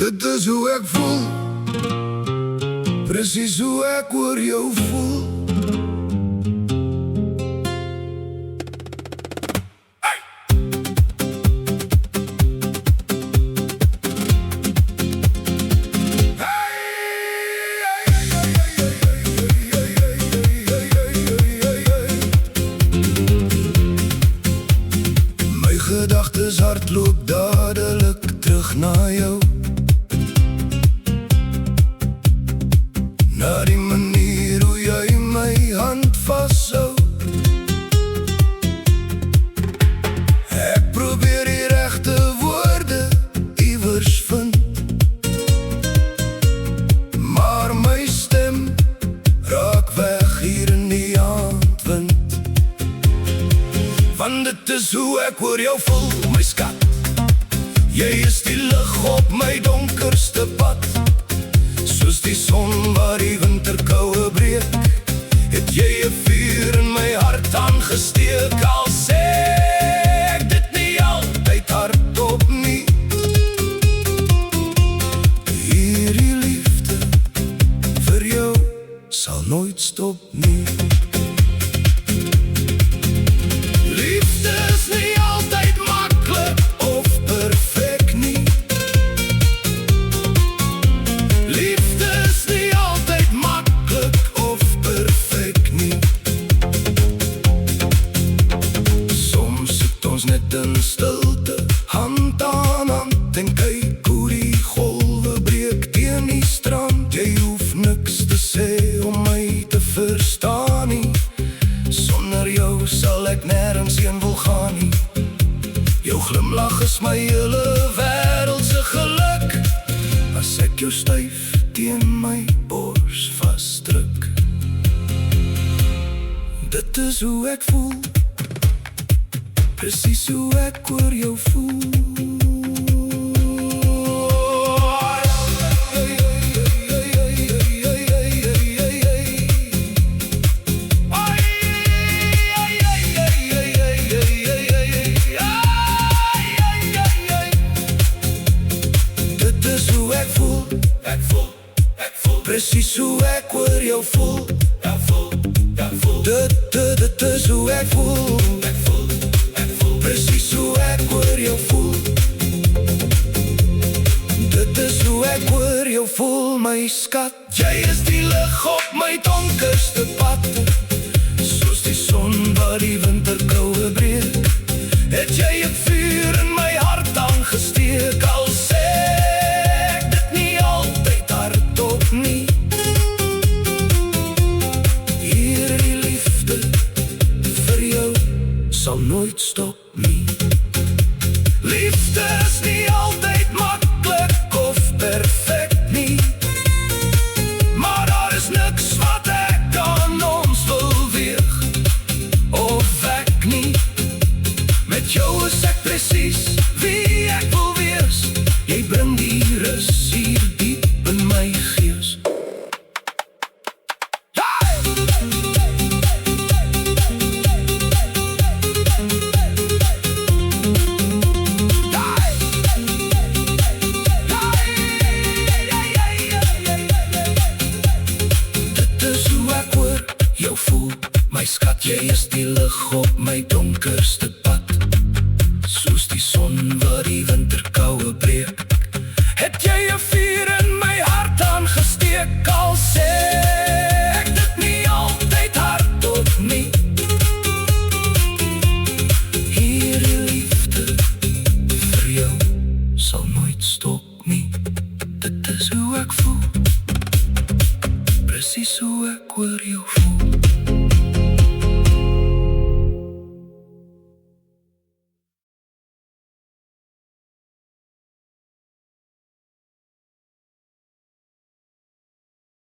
Dit is hoe ek voel, presies hoe ek oor jou voel. My gedagtes hardloop dadelik terug na jou, na die manier hoe jy my hand vashou. Ek probeer die regte woorde iewers vind, maar my stem raak weg hier in die aandwind. Want dit is hoe ek oor jou voel, my skat. Jy is die lig op my donkerste pad, soos die son waar die winterkoue breek, het jy 'n vuur in my hart aangesteek. Al sê ek dit nie altyd hardop nie, hierdie liefde vir jou sal nooit stop nie. Liefde is nie altyd maklik of perfek nie. Liefde is nie altyd maklik of perfek nie. Soms sit ons net in stilte, hand aan hand, en kyk hoe die golwe breek teen die strand. Jy hoef niks te sê om my te verstaan nie, sonder jou sal ek nêrens heen wil gaan nie. Jou glimlach is my hele wêreldse geluk, as ek jou styf teen my bors vasdruk. Dit is hoe ek voel, presies hoe ek oor jou voel. Presies hoe ek oor jou voel. Dit is hoe ek voel. Presies hoe ek oor jou voel. Dit is hoe ek oor jou voel, my skat. Jy is die lig op my donkerste pad, soos die son waar die winterkoue breek, het jy 'n vuur in my hart aangesteek. Al sê ek dit nie altyd hardop nie, hierdie liefde vir jou sal nooit stop nie. Liefde is nie altyd maklik of perfek nie, maar daar is niks wat ek aan ons wil weeg of wek nie. Met jou is ek presies wie ek wil wees. Jy bring die rus hier diep in my gees. Dit is hoe ek oor jou voel, my skat. Jy is die lig op my donkerste pad, soos die son waar die winterkoue breek, het jy 'n vuur in my hart aangesteek. Al sê ek dit nie altyd hardop nie, hierdie liefde vir jou sal nooit stop.